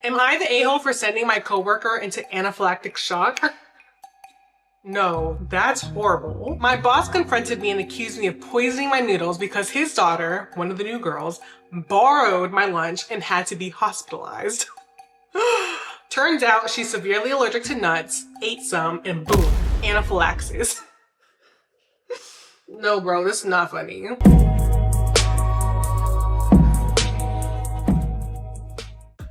Am I the a-hole for sending my coworker into anaphylactic shock? No, that's horrible. My boss confronted me and accused me of poisoning my noodles because his daughter, one of the new girls, borrowed my lunch and had to be hospitalized. Turns out she's severely allergic to nuts, ate some, and boom, anaphylaxis. No, bro, this is not funny.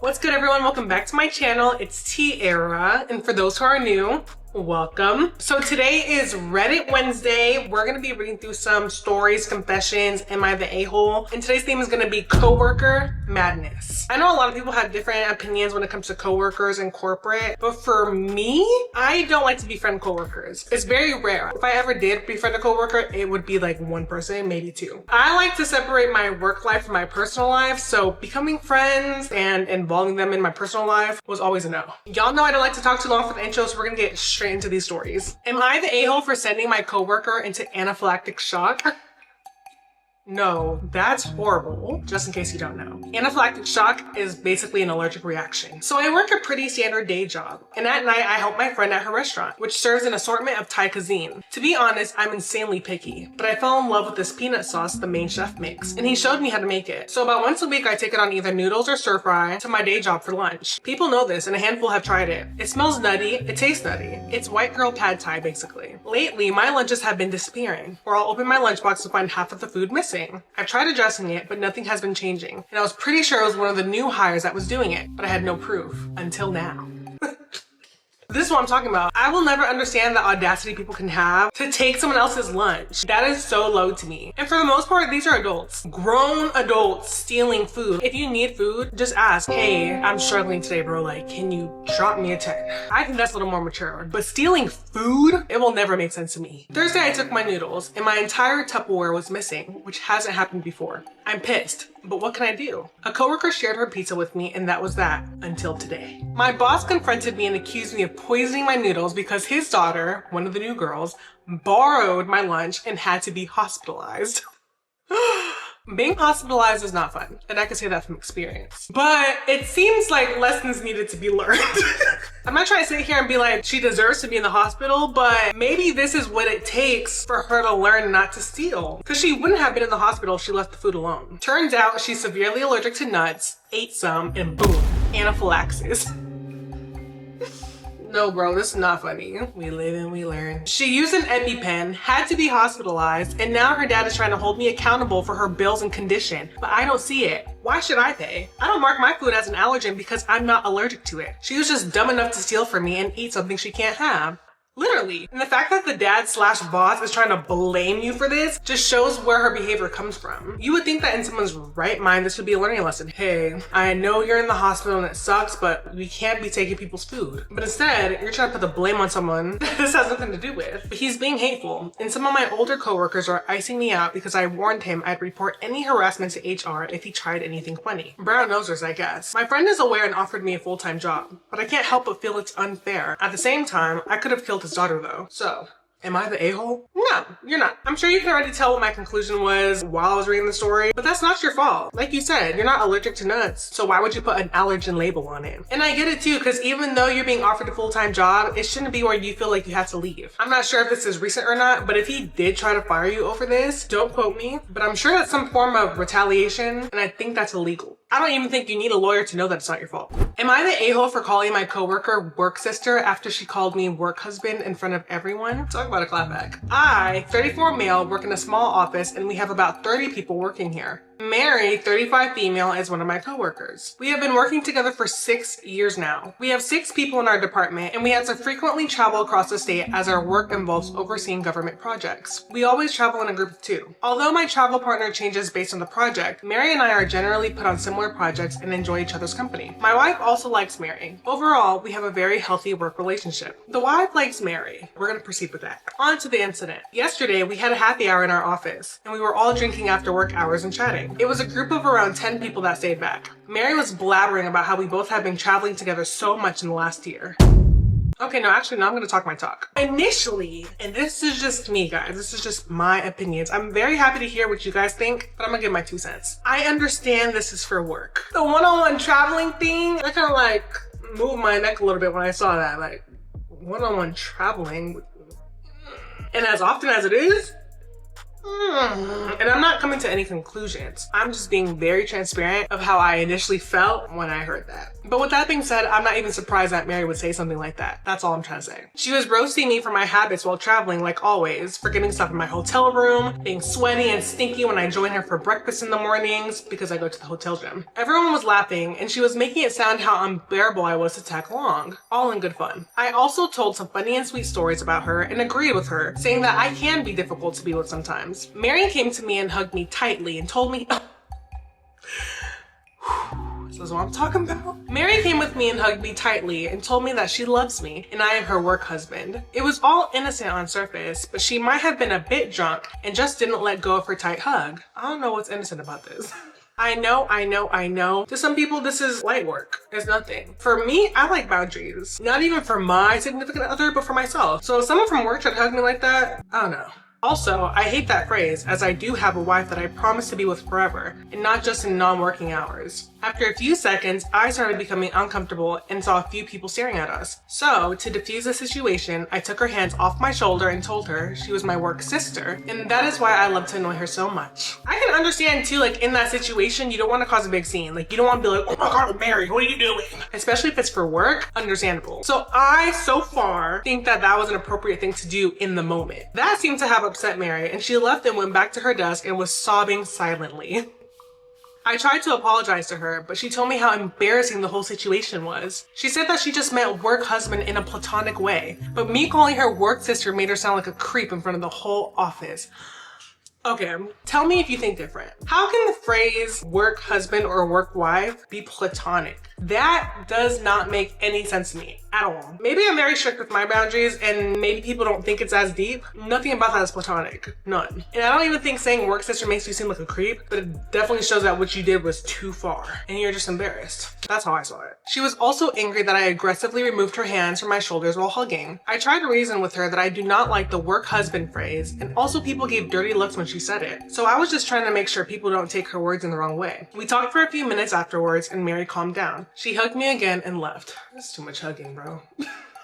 What's good, everyone? Welcome back to my channel. It's Tiara, and for those who are new, welcome. So today is Reddit Wednesday. We're gonna be reading through some stories, confessions, am I the a-hole? And today's theme is gonna be coworker madness. I know a lot of people have different opinions when it comes to coworkers and corporate, but for me, I don't like to befriend coworkers. It's very rare. If I ever did befriend a coworker, it would be like one person, maybe two. I like to separate my work life from my personal life, so becoming friends and involving them in my personal life was always a no. Y'all know I don't like to talk too long for the intro, so we're gonna get straight into these stories. Am I the a-hole for sending my coworker into anaphylactic shock? No, that's horrible, just in case you don't know. Anaphylactic shock is basically an allergic reaction. So I work a pretty standard day job, and at night I help my friend at her restaurant, which serves an assortment of Thai cuisine. To be honest, I'm insanely picky, but I fell in love with this peanut sauce the main chef makes, and he showed me how to make it. So about once a week I take it on either noodles or stir fry to my day job for lunch. People know this, and a handful have tried it. It smells nutty, it tastes nutty. It's white girl pad thai, basically. Lately, my lunches have been disappearing, or I'll open my lunchbox to find half of the food missing. I've tried addressing it, but nothing has been changing. And I was pretty sure it was one of the new hires that was doing it, but I had no proof. Until now. This is what I'm talking about. I will never understand the audacity people can have to take someone else's lunch. That is so low to me. And for the most part, these are adults. Grown adults stealing food. If you need food, just ask, hey, I'm struggling today, bro. Like, can you drop me a 10? I think that's a little more mature. But stealing food, it will never make sense to me. Thursday, I took my noodles and my entire Tupperware was missing, which hasn't happened before. I'm pissed, but what can I do? A coworker shared her pizza with me, and that was that until today. My boss confronted me and accused me of poisoning my noodles because his daughter, one of the new girls, borrowed my lunch and had to be hospitalized. Being hospitalized is not fun, and I can say that from experience. But it seems like lessons needed to be learned. I'm not trying to sit here and be like, she deserves to be in the hospital, but maybe this is what it takes for her to learn not to steal. Because she wouldn't have been in the hospital if she left the food alone. Turns out she's severely allergic to nuts, ate some, and boom, anaphylaxis. No, bro, this is not funny. We live and we learn. She used an EpiPen, had to be hospitalized, and now her dad is trying to hold me accountable for her bills and condition, but I don't see it. Why should I pay? I don't mark my food as an allergen because I'm not allergic to it. She was just dumb enough to steal from me and eat something she can't have. Literally. And the fact that the dad/boss is trying to blame you for this just shows where her behavior comes from. You would think that in someone's right mind, this would be a learning lesson. Hey, I know you're in the hospital and it sucks, but we can't be taking people's food. But instead, you're trying to put the blame on someone that this has nothing to do with. But he's being hateful. And some of my older coworkers are icing me out because I warned him I'd report any harassment to HR if he tried anything funny. Brown nosers, I guess. My friend is aware and offered me a full-time job, but I can't help but feel it's unfair. At the same time, I could have killed his daughter though. So, am I the a-hole? No, you're not. I'm sure you can already tell what my conclusion was while I was reading the story, but that's not your fault. Like you said, you're not allergic to nuts, so why would you put an allergen label on it? And I get it too, because even though you're being offered a full-time job, it shouldn't be where you feel like you have to leave. I'm not sure if this is recent or not, but if he did try to fire you over this, don't quote me, but I'm sure that's some form of retaliation, and I think that's illegal. I don't even think you need a lawyer to know that it's not your fault. Am I the a-hole for calling my coworker work sister after she called me work husband in front of everyone? Talk about a clapback. I, 34 male, work in a small office and we have about 30 people working here. Mary, 35 female, is one of my coworkers. We have been working together for 6 years now. We have 6 people in our department and we have to frequently travel across the state as our work involves overseeing government projects. We always travel in a group of 2. Although my travel partner changes based on the project, Mary and I are generally put on similar projects and enjoy each other's company. My wife also likes Mary. Overall, we have a very healthy work relationship. The wife likes Mary. We're gonna proceed with that. On to the incident. Yesterday, we had a happy hour in our office and we were all drinking after work hours and chatting. It was a group of around 10 people that stayed back. Mary was blabbering about how we both have been traveling together so much in the last year. Okay, no, actually, now I'm gonna talk my talk. Initially, and this is just me, guys, this is just my opinions. I'm very happy to hear what you guys think, but I'm gonna give my 2 cents. I understand this is for work. The one-on-one traveling thing, I kind of like moved my neck a little bit when I saw that. Like, one-on-one traveling, and as often as it is, and I'm not coming to any conclusions. I'm just being very transparent of how I initially felt when I heard that. But with that being said, I'm not even surprised that Mary would say something like that. That's all I'm trying to say. She was roasting me for my habits while traveling, like always, forgetting stuff in my hotel room, being sweaty and stinky when I join her for breakfast in the mornings because I go to the hotel gym. Everyone was laughing, and she was making it sound how unbearable I was to tag along, all in good fun. I also told some funny and sweet stories about her and agreed with her, saying that I can be difficult to be with sometimes. Mary came to me and hugged me tightly and told me, this is what I'm talking about. Mary came with me and hugged me tightly and told me that she loves me and I am her work husband. It was all innocent on surface, but she might have been a bit drunk and just didn't let go of her tight hug. I don't know what's innocent about this. I know. To some people, this is light work. It's nothing. For me, I like boundaries. Not even for my significant other, but for myself. So if someone from work should hug me like that, I don't know. Also, I hate that phrase, as I do have a wife that I promise to be with forever, and not just in non-working hours. After a few seconds, I started becoming uncomfortable and saw a few people staring at us. So, to diffuse the situation, I took her hands off my shoulder and told her she was my work sister, and that is why I love to annoy her so much. I can understand too, like in that situation, you don't want to cause a big scene. Like you don't want to be like, oh my God, Mary, what are you doing? Especially if it's for work, understandable. So I, so far, think that that was an appropriate thing to do in the moment. That seemed to have upset Mary, and she left and went back to her desk and was sobbing silently. I tried to apologize to her, but she told me how embarrassing the whole situation was. She said that she just meant work husband in a platonic way, but me calling her work sister made her sound like a creep in front of the whole office. Okay, tell me if you think different. How can the phrase work husband or work wife be platonic? That does not make any sense to me at all. Maybe I'm very strict with my boundaries and maybe people don't think it's as deep. Nothing about that is platonic. None. And I don't even think saying work sister makes you seem like a creep, but it definitely shows that what you did was too far and you're just embarrassed. That's how I saw it. She was also angry that I aggressively removed her hands from my shoulders while hugging. I tried to reason with her that I do not like the work husband phrase, and also people gave dirty looks when she said it. So I was just trying to make sure people don't take her words in the wrong way. We talked for a few minutes afterwards and Mary calmed down. She hugged me again and left. That's too much hugging, bro.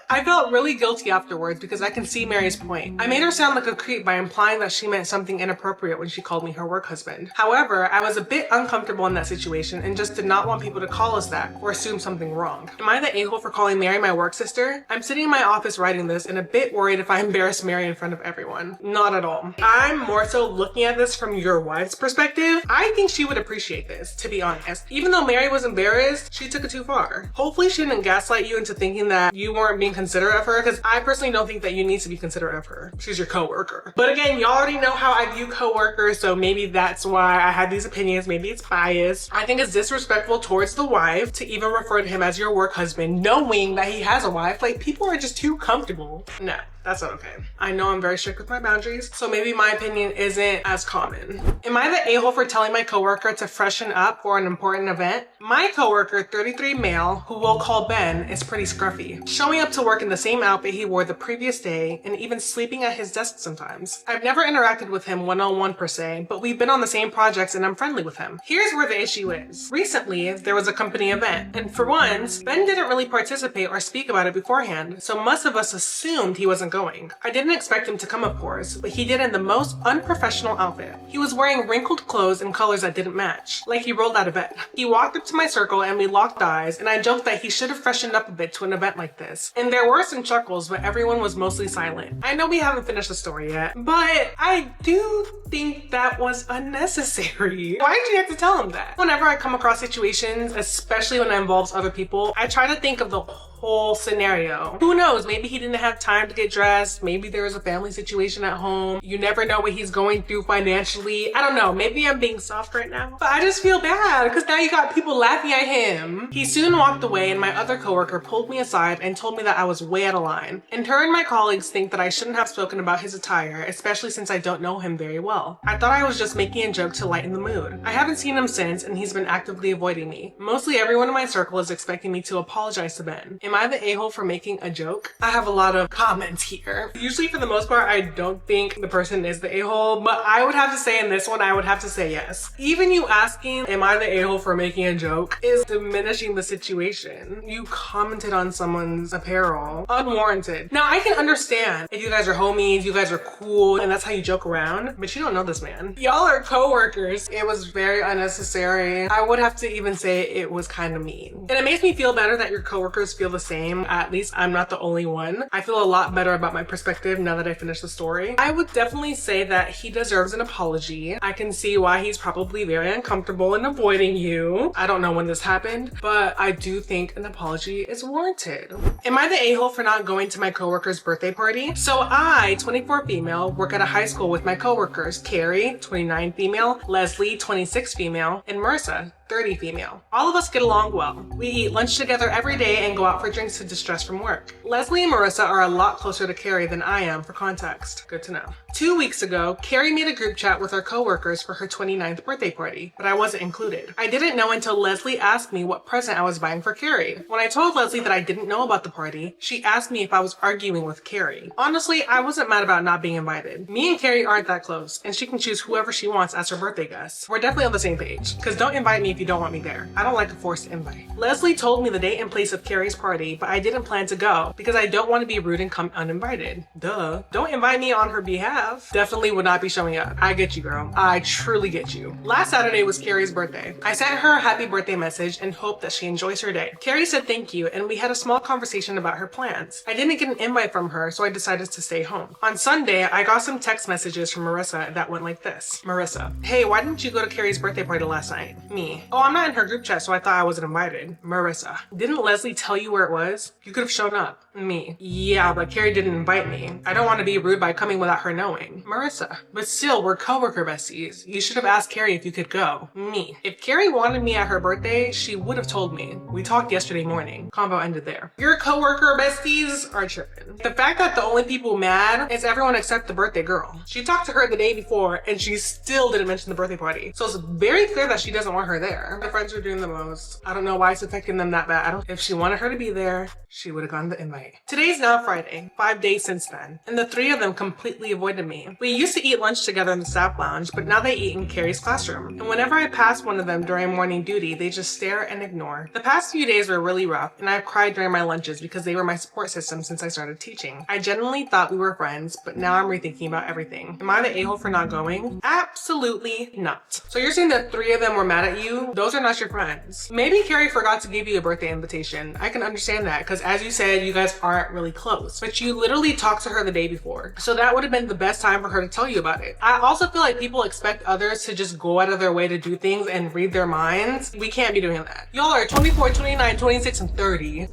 I felt really guilty afterwards because I can see Mary's point. I made her sound like a creep by implying that she meant something inappropriate when she called me her work husband. However, I was a bit uncomfortable in that situation and just did not want people to call us that or assume something wrong. Am I the a-hole for calling Mary my work sister? I'm sitting in my office writing this and a bit worried if I embarrass Mary in front of everyone. Not at all. I'm more so looking at this from your wife's perspective. I think she would appreciate this, to be honest. Even though Mary was embarrassed, she took it too far. Hopefully she didn't gaslight you into thinking that you weren't being considerate of her, because I personally don't think that you need to be considerate of her. She's your coworker. But again, y'all already know how I view coworkers, so maybe that's why I had these opinions. Maybe it's biased. I think it's disrespectful towards the wife to even refer to him as your work husband, knowing that he has a wife. Like, people are just too comfortable. No. That's not okay. I know I'm very strict with my boundaries, so maybe my opinion isn't as common. Am I the a-hole for telling my coworker to freshen up for an important event? My coworker, 33 male, who we'll call Ben, is pretty scruffy, showing up to work in the same outfit he wore the previous day and even sleeping at his desk sometimes. I've never interacted with him one-on-one per se, but we've been on the same projects and I'm friendly with him. Here's where the issue is. Recently, there was a company event, and for once, Ben didn't really participate or speak about it beforehand, so most of us assumed he wasn't going. I didn't expect him to come, of course, but he did in the most unprofessional outfit. He was wearing wrinkled clothes and colors that didn't match, like he rolled out of bed. He walked up to my circle and we locked eyes, and I joked that he should have freshened up a bit to an event like this. And there were some chuckles, but everyone was mostly silent. I know we haven't finished the story yet, but I do think that was unnecessary. Why did you have to tell him that? Whenever I come across situations, especially when it involves other people, I try to think of the whole scenario. Who knows? Maybe he didn't have time to get dressed. Maybe there was a family situation at home. You never know what he's going through financially. I don't know. Maybe I'm being soft right now, but I just feel bad because now you got people laughing at him. He soon walked away and my other coworker pulled me aside and told me that I was way out of line. And her and my colleagues think that I shouldn't have spoken about his attire, especially since I don't know him very well. I thought I was just making a joke to lighten the mood. I haven't seen him since and he's been actively avoiding me. Mostly everyone in my circle is expecting me to apologize to Ben. Am I the a-hole for making a joke? I have a lot of comments here. Usually for the most part, I don't think the person is the a-hole, but I would have to say in this one, I would have to say yes. Even you asking, am I the a-hole for making a joke, is diminishing the situation. You commented on someone's apparel, unwarranted. Now I can understand if you guys are homies, you guys are cool, and that's how you joke around, but you don't know this man. Y'all are co-workers. It was very unnecessary. I would have to even say it was kind of mean. And it makes me feel better that your co-workers feel the same. At least I'm not the only one. I feel a lot better about my perspective now that I finished the story. I would definitely say that he deserves an apology. I can see why he's probably very uncomfortable in avoiding you. I don't know when this happened, but I do think an apology is warranted. Am I the a-hole for not going to my coworker's birthday party? So I, 24 female, work at a high school with my coworkers, Carrie, 29 female, Leslie, 26 female, and Marissa, 30 female. All of us get along well. We eat lunch together every day and go out for drinks to distress from work. Leslie and Marissa are a lot closer to Carrie than I am for context. Good to know. 2 weeks ago, Carrie made a group chat with our coworkers for her 29th birthday party, but I wasn't included. I didn't know until Leslie asked me what present I was buying for Carrie. When I told Leslie that I didn't know about the party, she asked me if I was arguing with Carrie. Honestly, I wasn't mad about not being invited. Me and Carrie aren't that close, and she can choose whoever she wants as her birthday guest. We're definitely on the same page, because don't invite me if you don't want me there. I don't like a forced invite. Leslie told me the date and place of Carrie's party, but I didn't plan to go because I don't want to be rude and come uninvited. Duh. Don't invite me on her behalf. Definitely would not be showing up. I get you, girl. I truly get you. Last Saturday was Carrie's birthday. I sent her a happy birthday message and hope that she enjoys her day. Carrie said thank you, and we had a small conversation about her plans. I didn't get an invite from her, so I decided to stay home. On Sunday, I got some text messages from Marissa that went like this. Marissa: hey, why didn't you go to Carrie's birthday party last night? Me: oh, I'm not in her group chat, so I thought I wasn't invited. Marissa: didn't Leslie tell you where it was? You could have shown up. Me: yeah, but Carrie didn't invite me. I don't want to be rude by coming without her knowing. Marissa: but still, we're coworker besties. You should have asked Carrie if you could go. Me: if Carrie wanted me at her birthday, she would have told me. We talked yesterday morning. Convo ended there. Your coworker besties are tripping. The fact that the only people mad is everyone except the birthday girl. She talked to her the day before and she still didn't mention the birthday party. So it's very clear that she doesn't want her there. My friends are doing the most. I don't know why it's affecting them that bad. If she wanted her to be there, she would have gotten the invite. Today's now Friday, 5 days since then, and the three of them completely avoided me. We used to eat lunch together in the staff lounge, but now they eat in Carrie's classroom. And whenever I pass one of them during morning duty, they just stare and ignore. The past few days were really rough, and I've cried during my lunches because they were my support system since I started teaching. I genuinely thought we were friends, but now I'm rethinking about everything. Am I the a-hole for not going? Absolutely not. So you're saying that three of them were mad at you? Those are not your friends. Maybe Carrie forgot to give you a birthday invitation. I can understand that, because as you said, you guys aren't really close, but you literally talked to her the day before. So that would have been the best time for her to tell you about it. I also feel like people expect others to just go out of their way to do things and read their minds. We can't be doing that. Y'all are 24, 29, 26, and 30.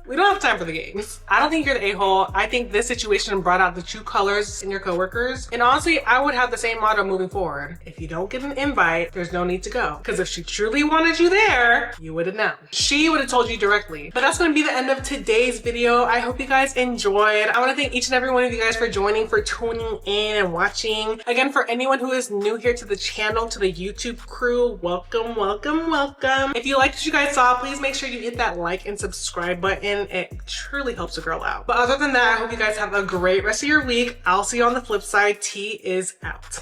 We don't have time for the games. I don't think you're the a-hole. I think this situation brought out the true colors in your coworkers. And honestly, I would have the same motto moving forward. If you don't get an invite, there's no need to go. Because if she truly wanted you there, you would have known. She would have told you directly. But that's going to be the end of today's video. I hope you guys enjoyed. I want to thank each and every one of you guys for joining, for tuning in and watching. Again, for anyone who is new here to the channel, to the YouTube crew, welcome, welcome, welcome. If you liked what you guys saw, please make sure you hit that like and subscribe button. It truly helps a girl out. But other than that, I hope you guys have a great rest of your week. I'll see you on the flip side. T is out.